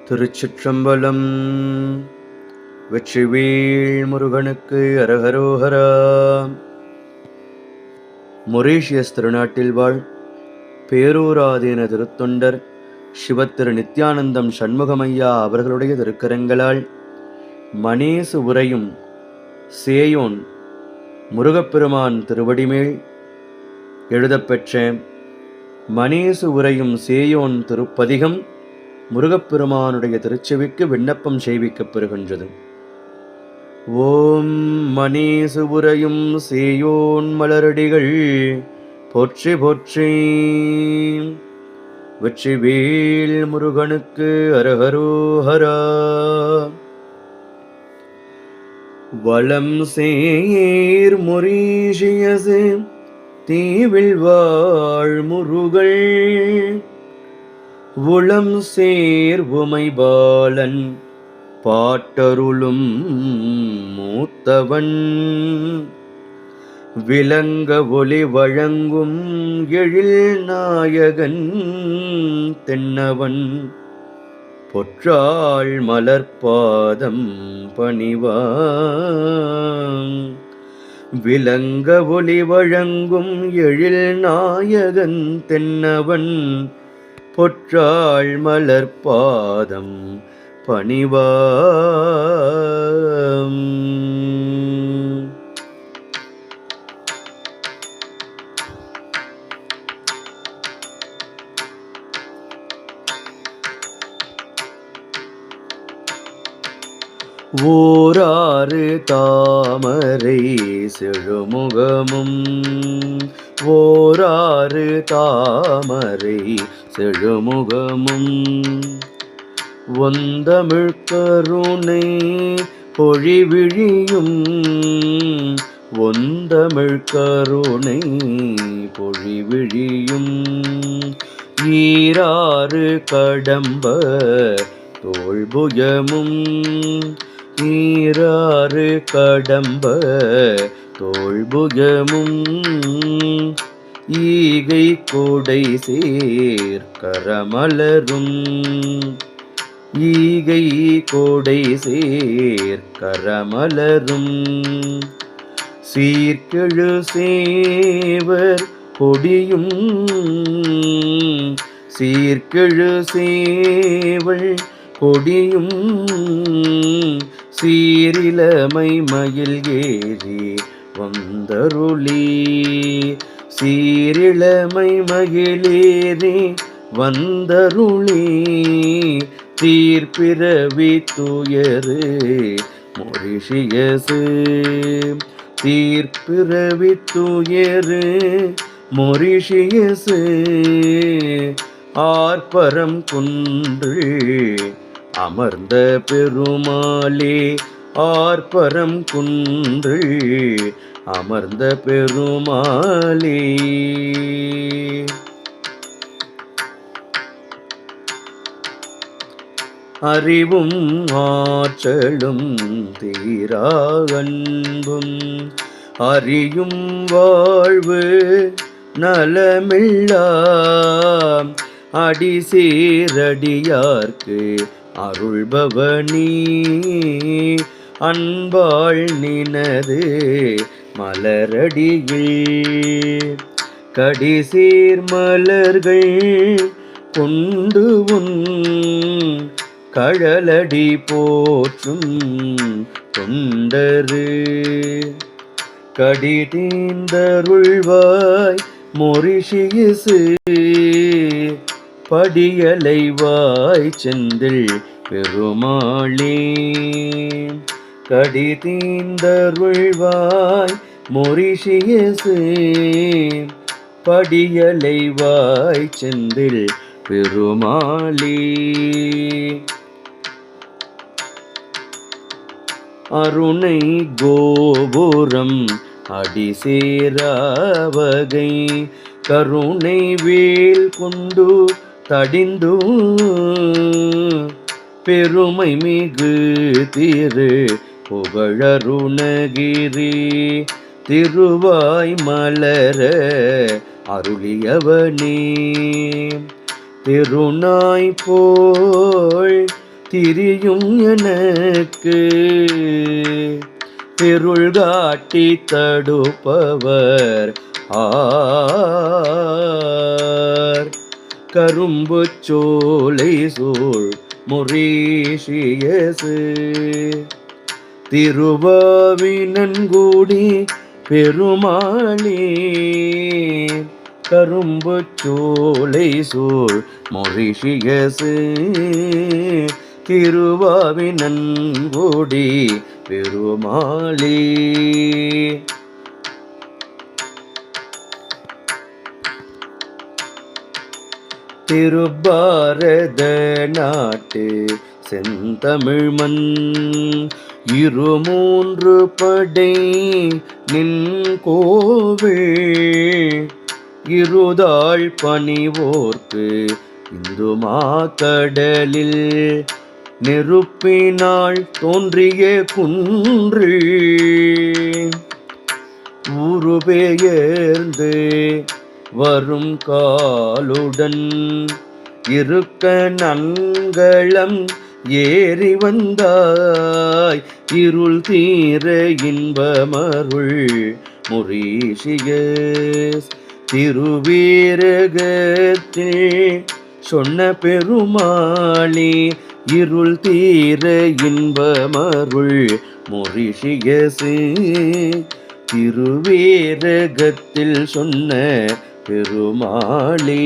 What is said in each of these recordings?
திருச்சிற்றம்பலம். வெற்றிவேல் முருகனுக்கு அரஹரோஹரா. மொரீஷியஸ் திருநாட்டில் வாழ் பேரூராதீன திருத்தொண்டர் சிவத்திரு நித்யானந்தம் சண்முகமையா அவர்களுடைய திருக்கரங்களால் மணேசு உரையும் சேயோன் முருகப்பெருமான் திருவடிமேல் எழுதப்பெற்ற மணேசு உரையும் சேயோன் திருப்பதிகம் முருகப்பெருமானுடைய திருச்செவிக்கு விண்ணப்பம் செய்விக்கப் பெறுகின்றது. ஓம் மணேசு உரையும் சேயோன் மலரடிகள் போற்றி போற்றி. வெற்றிவேல் முருகனுக்கு அரஹரோஹரா. வளம் சேர் மொரீஷியசு தீவில் வாழ் முருகள் உளம் சேர் உமைபாலன் பாட்டருளும் மூத்தவன் விளங்க ஒளி வழங்கும் எழில் நாயகன் தென்னவன் பொற்றாள் மலர்பாதம் பணிவான். விளங்க ஒளி வழங்கும் எழில் நாயகன் தென்னவன் பொற்றாள் மலர்பாதம் பணிவாம். ஓராறு தாமரை செழுமுகமும் ஓராறு தாமரை செழுமுகமும் ஒந்தமிழ் கருணை பொழிவிழியும் ஒந்தமிழ் கருணை பொழிவிழியும் ஈராறு கடம்ப தோள்புயமும் ஈராறு கடம்ப தோள்புயமும் ஈகை கொடை சேர் கரமலரும் ஈகை கொடை சேர் கரமலரும் சீர்கெழு சேவர் கொடியும் சீர்கெழு சேவள் கொடியும் சீரிலமை மயில் ஏறி வந்தருளி சீரிளமை மகிழேறி வந்தருளி தீர்ப்பிறவி துயரு மொரீஷியசு தீர்ப்பிறவி துயரு மொரீஷியசு ஆர்ப்பரம் குன்று அமர்ந்த பெருமாளே ஆர்ப்பரம் குன்று அமர்ந்த பெருமாளே. அறிவும் ஆற்றலும் தீரா அன்பும் அறியும் வாழ்வு நலமில்லாம் அடிசேரடியார்க்கு அருள்பவனி அன்பாள் நினது மலரடியில் கடிசேர் மலர்கள் கொண்டு உன் கழலடி போற்றும் தொண்டரு கடிதீந்தருள்வாய் மொரீஷியசு படியலைவாய் செந்தில் பெருமாளே கடிதீந்தருள்வாய் மொரீஷியசு படியலைவாய் செந்தில் பெருமாளே. அருணை கோபுரம் அடிசேராவகை கருணை வேல் கொண்டு தடிந்து பெருமை மிகு திரு புகழருணகிரி திருவாய் மலர அருளியவனே திருநாய் போல் திரியும் எனக்கு பெருள் காட்டி தடுப்பவர் ஆர் கரும்பு சோலை சூழ் மொரீஷியசு திருவாவினன்குடி பெருமாளே கரும்பு சோலை சூழ் மொரீஷியசு திருவாவினன்குடி பெருமாளே திருப்பாரத நாட்டு செந்தமிழ் மண் இருமூன்று படை நின் கோவில் இருதாள் பணிவோர்க்கு இந்து மாக்கடலில் நெருப்பினாள் தோன்றிய குன்று உருபெயர்ந்து வரும் காலுடன் இருக்க நன்களம் ஏறி வந்தாய் இருள் தீர இன்பமருள் மொரீஷியஸ் திருவீரகத்தில் சொன்ன பெருமாளே இருள் தீர இன்பமருள் மொரீஷியஸ் திருவேரகத்தில் சொன்ன பெருமாளே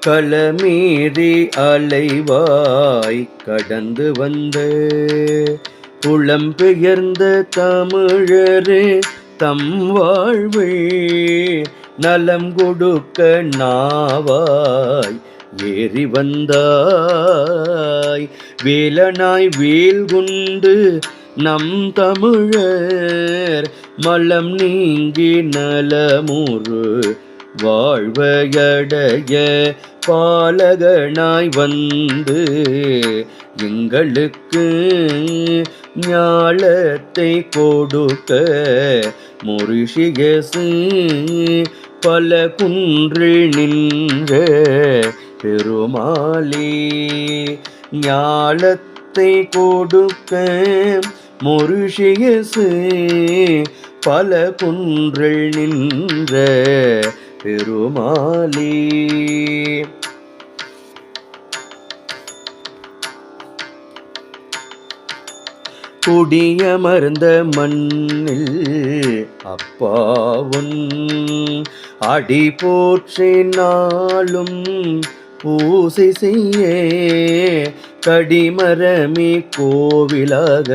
களமீறி அலைவாய் கடந்து வந்த புலம்பெயர்ந்த தமிழரே தம் வாழ்வே நலம் கொடுக்க நாவாய் ஏறி வந்தாய் வேலனாய் வேல் கொண்டு நம் தமிழர் மலம் நீங்கி நலமுறு வாழ்வையடைய பாலகனாய் வந்து எங்களுக்கு ஞாலத்தை கொடுக்க மொரீஷியஸ் பல குன்றில் நின்ற பெருமாளே ஞாலத்தை கொடுக்க மொரீஷியஸ் பல குன்றில் நின்ற பெருமாளே குடியமர்ந்த மண்ணில் அப்பாவுன் அடி போற்றினாலும் பூசை செய்ய கடிமரமி கோவிலாக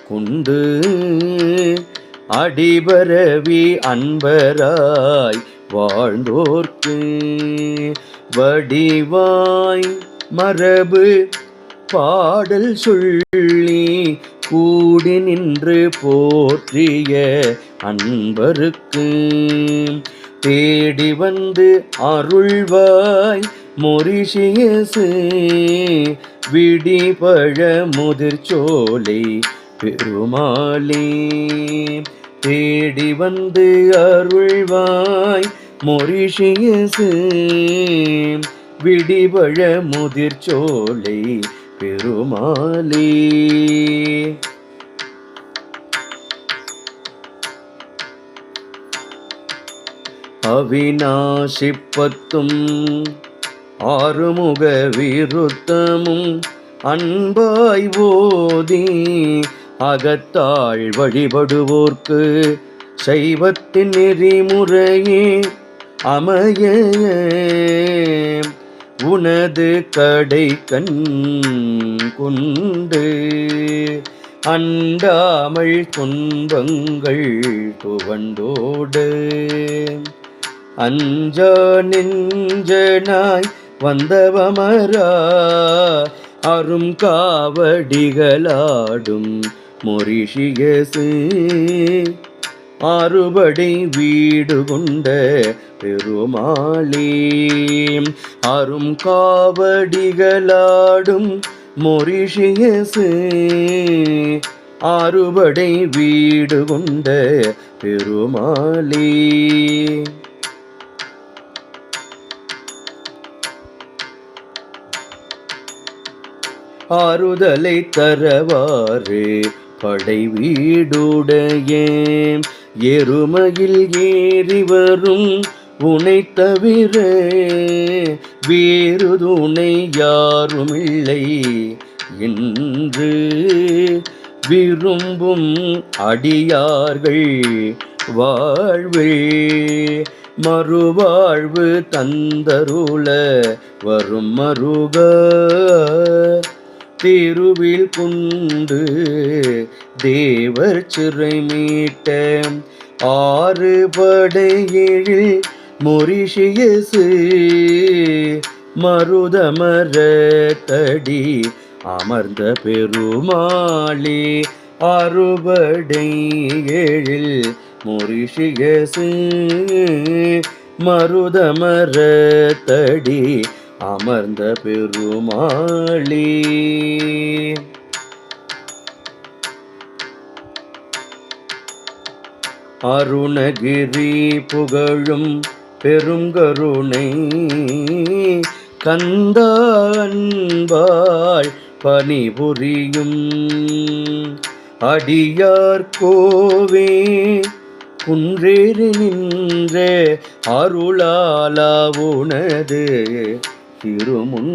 கொண்டு அடிபரவி அன்பராய் வாழ்ந்தோர்க்கு வடிவாய் மரபு பாடல் சொல்லி கூடி நின்று போற்றிய அன்பருக்கு தேடி வந்து அருள்வாய் மொரீஷியஸ் விடிபழ முதிர்ச்சோலை பெருமாளே தேடி வந்து அருள்வாய் மொரீஷியஸ் விடிபழ முதிர்ச்சோலை பெருமாளே அவிநாசிப்பத்தும் ஆறுமுக விருத்தமும் அன்பாய் ஓதி அகத்தாள் வழிபடுவோர்க்கு சைவத்தின் நெறிமுறையே அமைய உனது கடை கண் கொண்டு அண்டாமல் துன்பங்கள் துவண்டோடு அஞ்சா நெஞ்சனாய் வந்தவமரா அரும் காவடிகளாடும் மொரீஷியஸ் ஆறுபடை வீடு கொண்ட பெருமாளே அரும் காவடிகளாடும் மொரீஷியஸ் ஆறுபடை வீடு கொண்ட பெருமாளே ஆறுதலை தரவாறு படை வீடுடைய எருமையில் ஏறி வரும் உனை தவிர வேறு துணை யாருமில்லை என்று விரும்பும் அடியார்கள் வாழ்வே மறுவாழ்வு தந்தருள வரும் மருக திருவில் கொண்டு தேவர் சிறை மீட்ட ஆறு படையெழில் மொரிஷியசு மருதமரத்தடி அமர்ந்த பெருமாளே அறுபடை எழில் மொரிஷியசு மருதமரத்தடி அமர்ந்த பெருமாளே. அருணகிரி புகழும் பெருங்கருணை கந்தான்பாள் பணிபுரியும் அடியார் கோவே குன்றேறி நின்ற அருளாலா உனது திருமுன்னாள்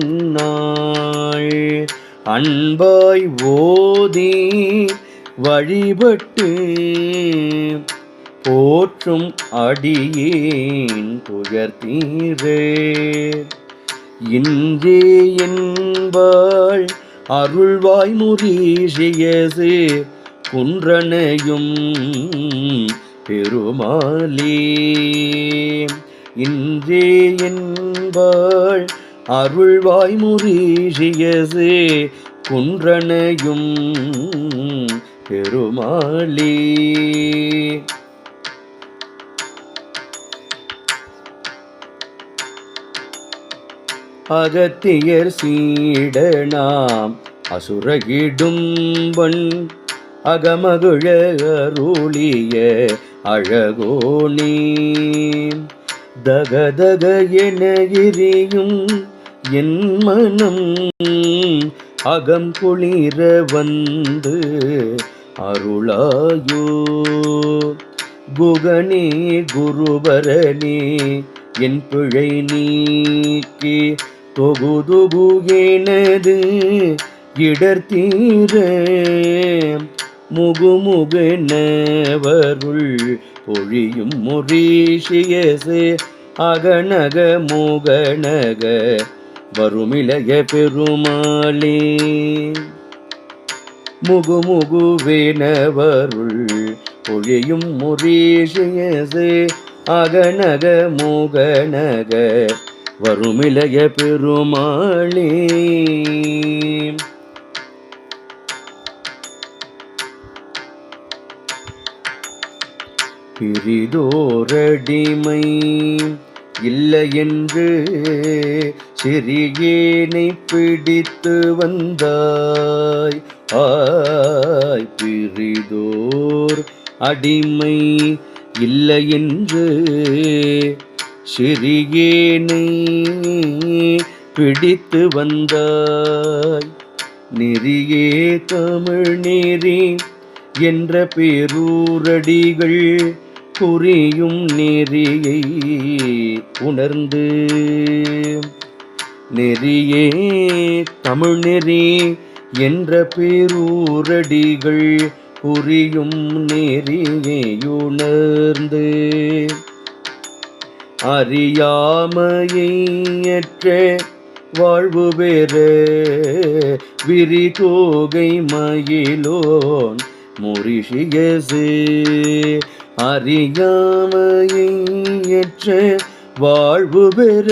அன்பாய் ஓதி வழிபட்டு போற்றும் அடியேன் துயர்த்தீரே. இன்றே என்பாள் அருள்வாய் முரீஷியசு குன்றனையும் பெருமாளே. இன்றே என்பாள் அருள்வாய் முரீஷியசு குன்றனையும் பெருமாளே. அகத்தியர் சீடனாம் அசுரகிடும்பன் அகமகிழ அருளிய அழகோனே தகதக என எரியும் என் மனம் அகம் குளிர வந்து அருளாயோ குகனே குருபரனே என் பிழை நீக்கி தொகுதுகு எனது இடர்த்தீர முகுமுகனவருள் பொழியும் மொரீஷியசு அகநக முகநக வருமிளைய பெருமாளே. முகுமுகுவேனவருள் பொழியும் மொரீஷியசு அகநக முகநக வருமிளைய பெருமாளே. பிரிதோரடிமை இல்லையென்று சிறியேனை பிடித்து வந்தாய் ஆய். பிரிதோர் அடிமை இல்லையென்று சிறியேனை பிடித்து வந்தாய். நெறியே தமிழ் நெறி என்ற பேரூரடிகள் புரியும் நெறியை உணர்ந்து நெறியே தமிழ் நெறி என்ற பேரூரடிகள் புரியும் நெறியை உணர்ந்து அறியாமையற்ற வாழ்வு பெற விரிதோகை மயிலோன் மொரீஷியசு அறியாமையற்ற வாழ்வு பெற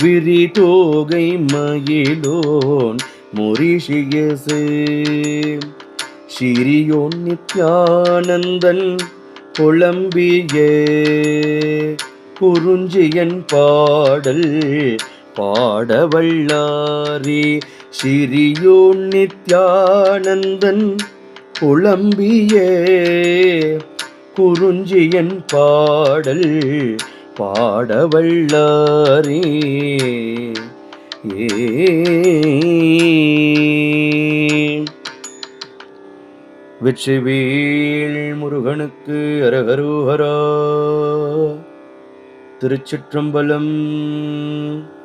விரிதோகை மயிலோன் மொரீஷியசு சிறியோன் நித்யானந்தன் புலம்பிய குறிஞ்சியன் பாடல் பாடவல்லாரே. சிறியோன் நித்யானந்தன் புலம்பிய குறிஞ்சியன் பாடல் பாடவல்லாரே. ஏ வெற்றிவேல் முருகனுக்கு அரகரோஹரா. திருச்சிற்றம்பலம்.